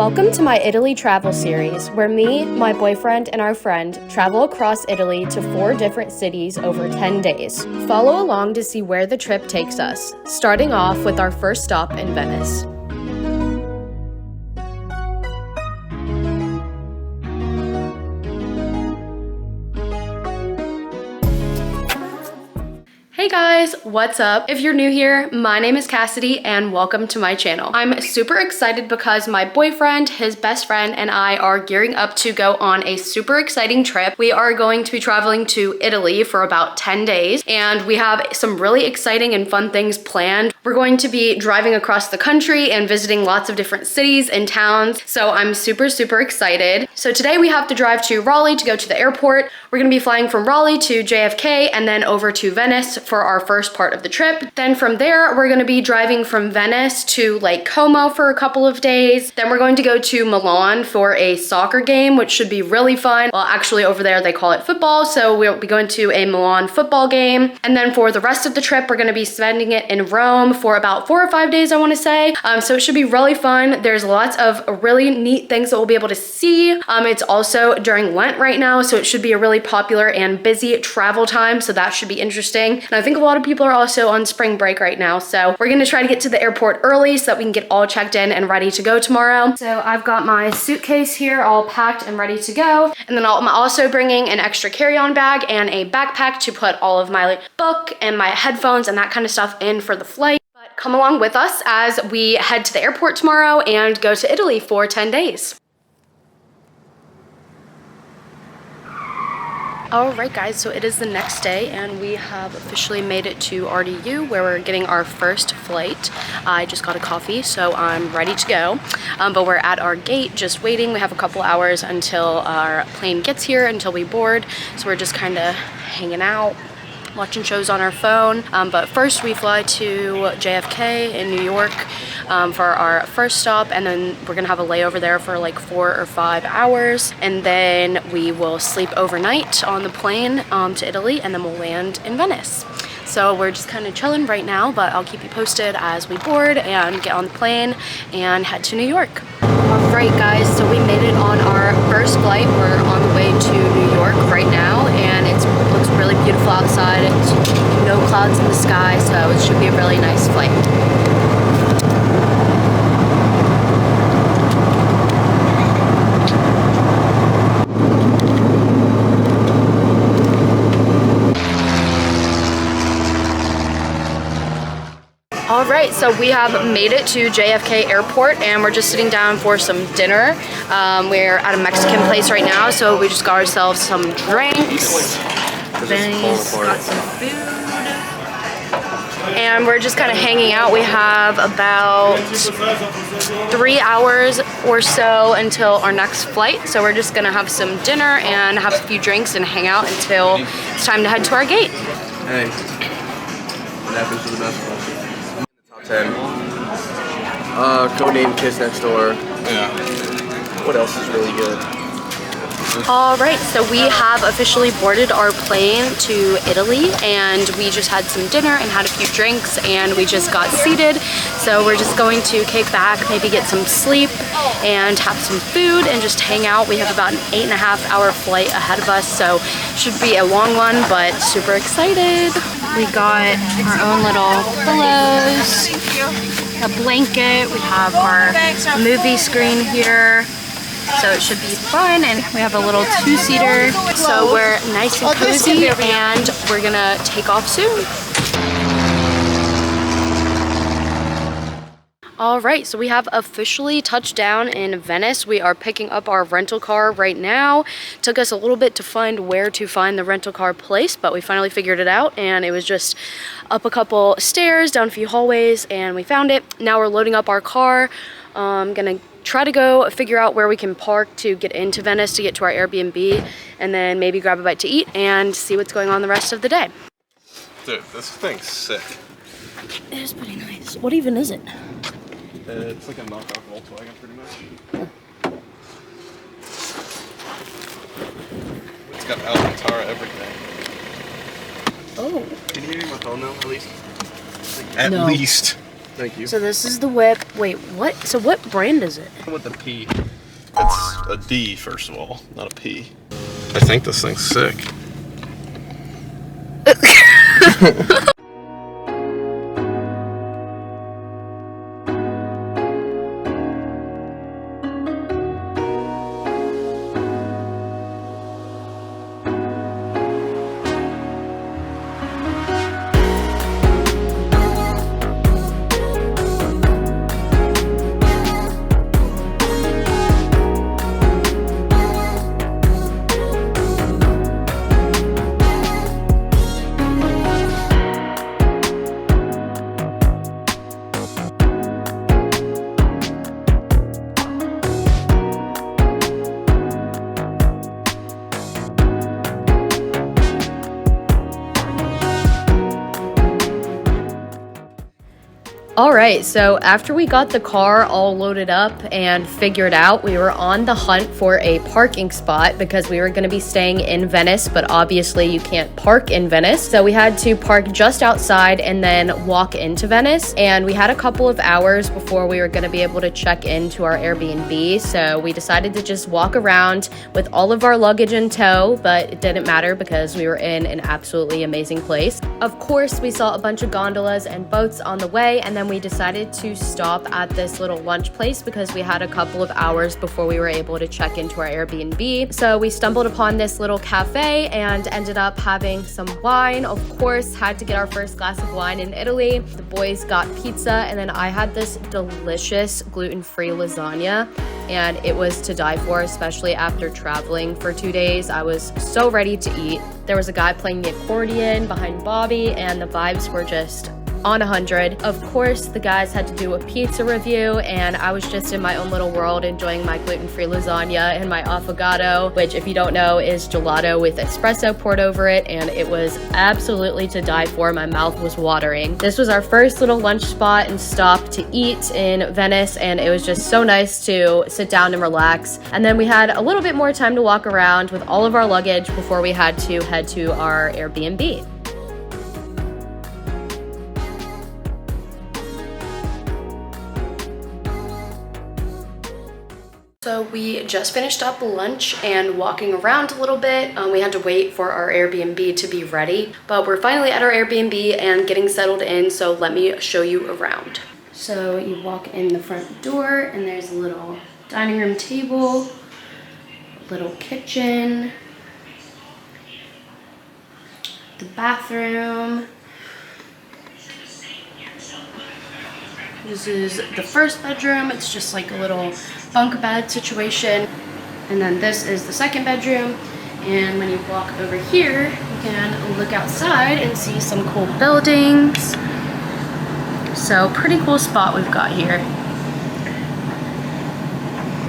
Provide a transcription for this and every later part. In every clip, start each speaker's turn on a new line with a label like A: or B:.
A: Welcome to my Italy travel series, where me, my boyfriend, and our friend travel across Italy to 4 different cities over 10 days. Follow along to see where the trip takes us, starting off with our first stop in Venice. Hey guys, what's up? If you're new here, my name is Cassidy and welcome to my channel. I'm super excited because my boyfriend, his best friend, and I are gearing up to go on a super exciting trip. We are going to be traveling to Italy for about 10 days and we have some really exciting and fun things planned. We're going to be driving across the country and visiting lots of different cities and towns, so I'm super excited. So today we have to drive to Raleigh to go to the airport. We're gonna be flying from Raleigh to JFK and then over to Venice for our first part of the trip. Then from there, we're gonna be driving from Venice to Lake Como for a couple of days. Then we're going to go to Milan for a soccer game, which should be really fun. Well, actually over there they call it football, so we'll be going to a Milan football game. And then for the rest of the trip, we're gonna be spending it in Rome for about 4 or 5 days, I wanna say. So it should be really fun. There's lots of really neat things that we'll be able to see. It's also during Lent right now, so it should be a really popular and busy travel time, so that should be interesting. And I think a lot of people are also on spring break right now, so we're gonna try to get to the airport early so that we can get all checked in and ready to go tomorrow. So I've got my suitcase here all packed and ready to go, and then I'm also bringing an extra carry-on bag and a backpack to put all of my book and my headphones and that kind of stuff in for the flight. But come along with us as we head to the airport tomorrow and go to Italy for 10 days. Alright guys, so it is the next day and we have officially made it to RDU where we're getting our first flight. I just got a coffee, so I'm ready to go. But we're at our gate just waiting. We have a couple hours until our plane gets here, until we board. So we're just kind of hanging out, watching shows on our phone. But first we fly to JFK in New York for our first stop, and then we're gonna have a layover there for like 4 or 5 hours, and then we will sleep overnight on the plane to Italy, and then we'll land in Venice. So we're just kind of chilling right now, but I'll keep you posted as we board and get on the plane and head to New York. Alright guys, so we made it on our first flight. We're on the way to New York right now, and it looks really beautiful outside. It's no clouds in the sky, so it should be a really nice flight. Alright, so we have made it to JFK Airport and we're just sitting down for some dinner. We're at a Mexican place right now, so we just got ourselves some drinks. Benny's got some food. And we're just kind of hanging out. We have about 3 hours or so until our next flight. So we're just gonna have some dinner and have a few drinks and hang out until it's time to head to our gate.
B: Hey, Nappies are the best one. 10. Codename Kiss Next Door. Yeah. What else is really good?
A: Alright, so we have officially boarded our plane to Italy, and we just had some dinner and had a few drinks and we just got seated. So we're just going to kick back, maybe get some sleep and have some food and just hang out. We have about an 8.5 hour flight ahead of us, so should be a long one, but super excited. We got our own little pillows, a blanket, we have our movie screen here, so it should be fun, and we have a little 2-seater, so we're nice and cozy, and we're gonna take off soon. Alright, so we have officially touched down in Venice. We are picking up our rental car right now. Took us a little bit to find where to find the rental car place, but we finally figured it out, and it was just up a couple stairs, down a few hallways, and we found it. Now we're loading up our car. I'm gonna try to go figure out where we can park to get into Venice to get to our Airbnb, and then maybe grab a bite to eat and see what's going on the rest of the day.
B: Dude, this thing's sick.
A: It is pretty nice. What even is it?
B: It's like a knockoff Volkswagen, pretty much. It's got Alcantara everything.
A: Oh.
B: Can you hear me on my phone now, at least? At
A: No.
B: least. Thank you.
A: So this is the whip. Wait, what? So what brand is it?
B: With the P. It's a D, first of all, not a P. I think this thing's sick.
A: Alright, so after we got the car all loaded up and figured out, we were on the hunt for a parking spot because we were going to be staying in Venice, but obviously you can't park in Venice. So we had to park just outside and then walk into Venice. And we had a couple of hours before we were going to be able to check into our Airbnb. So we decided to just walk around with all of our luggage in tow, but it didn't matter because we were in an absolutely amazing place. Of course, we saw a bunch of gondolas and boats on the way, and then we decided to stop at this little lunch place because we had a couple of hours before we were able to check into our Airbnb. So we stumbled upon this little cafe and ended up having some wine. Of course, had to get our first glass of wine in Italy. The boys got pizza, and then I had this delicious gluten-free lasagna, and it was to die for, especially after traveling for 2 days. I was so ready to eat. There was a guy playing the accordion behind Bobby, and the vibes were just on 100. Of course, the guys had to do a pizza review, and I was just in my own little world enjoying my gluten-free lasagna and my affogato, which, if you don't know, is gelato with espresso poured over it, and it was absolutely to die for. My mouth was watering. This was our first little lunch spot and stop to eat in Venice, and it was just so nice to sit down and relax. And then we had a little bit more time to walk around with all of our luggage before we had to head to our Airbnb. So we just finished up lunch and walking around a little bit. We had to wait for our Airbnb to be ready, but we're finally at our Airbnb and getting settled in, so let me show you around. So you walk in the front door and there's a little dining room table, little kitchen, the bathroom. This is the first bedroom. It's just like a little bunk bed situation. And then this is the second bedroom. And when you walk over here, you can look outside and see some cool buildings. So pretty cool spot we've got here.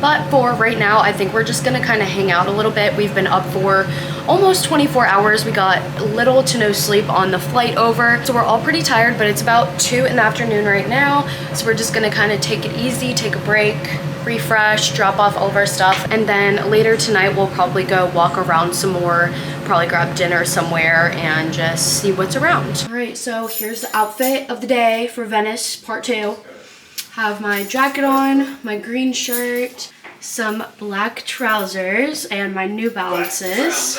A: But for right now, I think we're just gonna kind of hang out a little bit. We've been up for almost 24 hours. We got little to no sleep on the flight over. So we're all pretty tired, but it's about 2 in the afternoon right now. So we're just gonna kind of take it easy, take a break, refresh, drop off all of our stuff. And then later tonight, we'll probably go walk around some more, probably grab dinner somewhere and just see what's around. All right, so here's the outfit of the day for Venice, part 2. Have my jacket on, my green shirt, some black trousers, and my New Balances.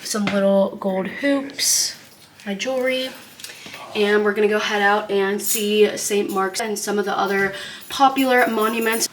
A: Some little gold hoops, my jewelry. And we're gonna go head out and see St. Mark's and some of the other popular monuments.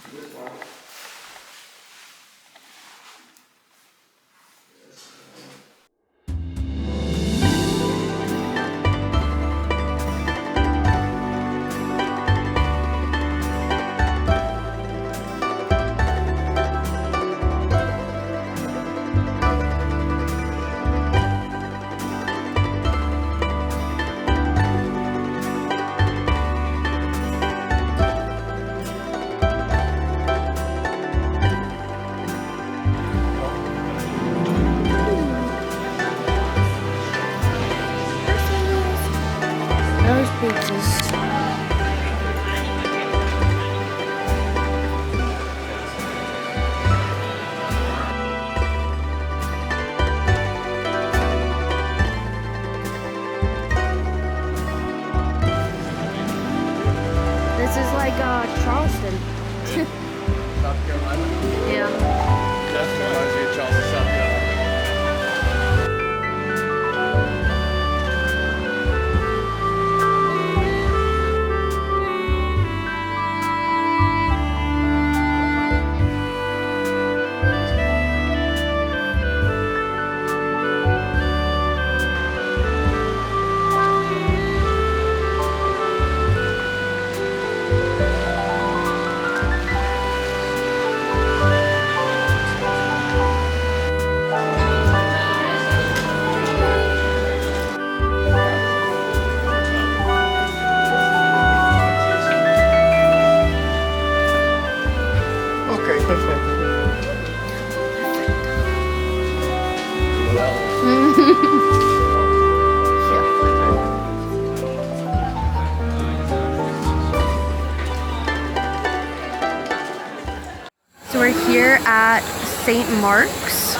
A: So we're here at St. Mark's,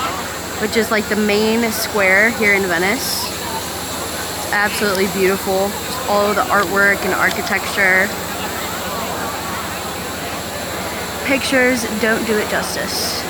A: which is like the main square here in Venice. It's absolutely beautiful. Just all of the artwork and architecture. Pictures don't do it justice.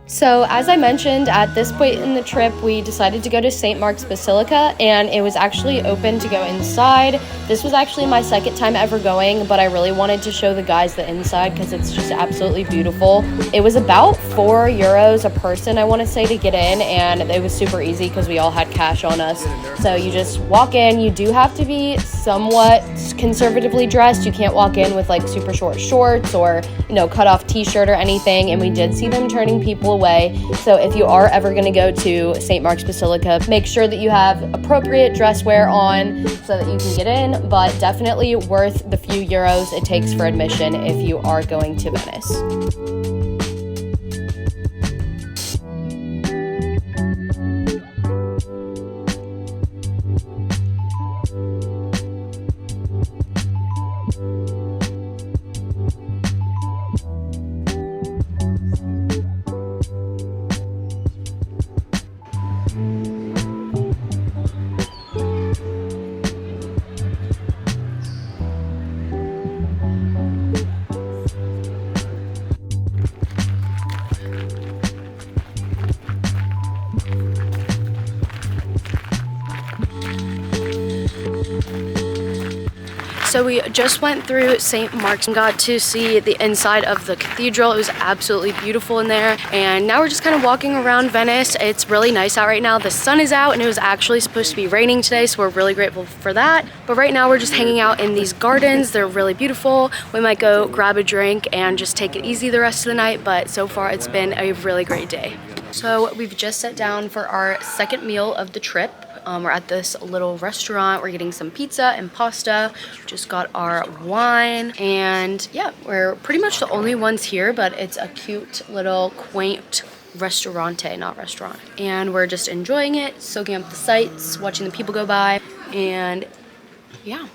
A: So as I mentioned, at this point in the trip, we decided to go to St. Mark's Basilica, and it was actually open to go inside. This was actually my second time ever going, but I really wanted to show the guys the inside because it's just absolutely beautiful. It was about €4 a person, I want to say, to get in, and it was super easy because we all had cash on us. So you just walk in. You do have to be somewhat conservatively dressed. You can't walk in with like super short shorts or, you know, cut off t-shirt or anything, and we did see them turning people away. So if you are ever going to go to St. Mark's Basilica, make sure that you have appropriate dress wear on so that you can get in, but definitely worth the few euros it takes for admission if you are going to Venice. So we just went through St. Mark's and got to see the inside of the cathedral. It was absolutely beautiful in there. And now we're just kind of walking around Venice. It's really nice out right now. The sun is out and it was actually supposed to be raining today, so we're really grateful for that. But right now we're just hanging out in these gardens. They're really beautiful. We might go grab a drink and just take it easy the rest of the night, but so far it's been a really great day. So we've just sat down for our second meal of the trip. We're at this little restaurant. We're getting some pizza and pasta. Just got our wine, and yeah, we're pretty much the only ones here, but it's a cute little quaint restaurante, not restaurant. And we're just enjoying it, soaking up the sights, watching the people go by, and yeah.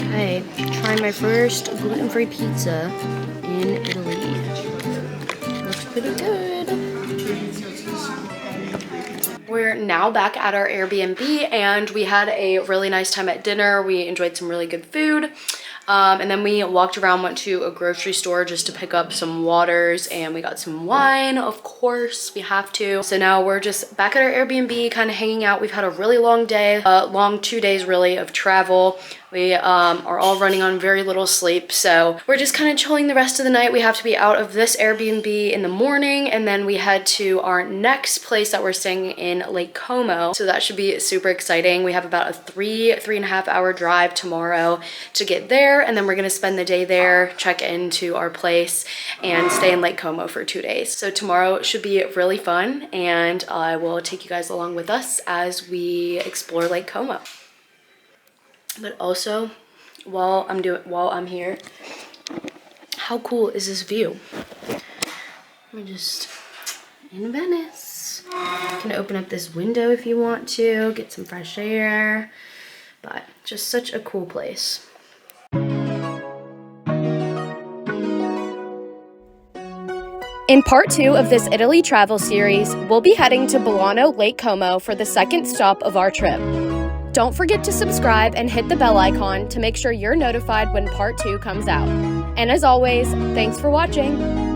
A: Okay, trying my first gluten-free pizza in Italy. Looks pretty good. We're now back at our Airbnb, and we had a really nice time at dinner. We enjoyed some really good food. And then we walked around, went to a grocery store just to pick up some waters, and we got some wine, of course, we have to. So now we're just back at our Airbnb, kind of hanging out. We've had a really long day, long 2 days really of travel. We are all running on very little sleep, so we're just kind of chilling the rest of the night. We have to be out of this Airbnb in the morning, and then we head to our next place that we're staying in, Lake Como. So that should be super exciting. We have about a three and a half hour drive tomorrow to get there, and then we're gonna spend the day there, check into our place, and stay in Lake Como for 2 days. So tomorrow should be really fun, and I will take you guys along with us as we explore Lake Como. But also, while I'm here, how cool is this view? We're just in Venice. You can open up this window if you want to, get some fresh air, but just such a cool place. In part 2 of this Italy travel series, we'll be heading to Bolano Lake Como for the second stop of our trip. Don't forget to subscribe and hit the bell icon to make sure you're notified when part 2 comes out. And as always, thanks for watching.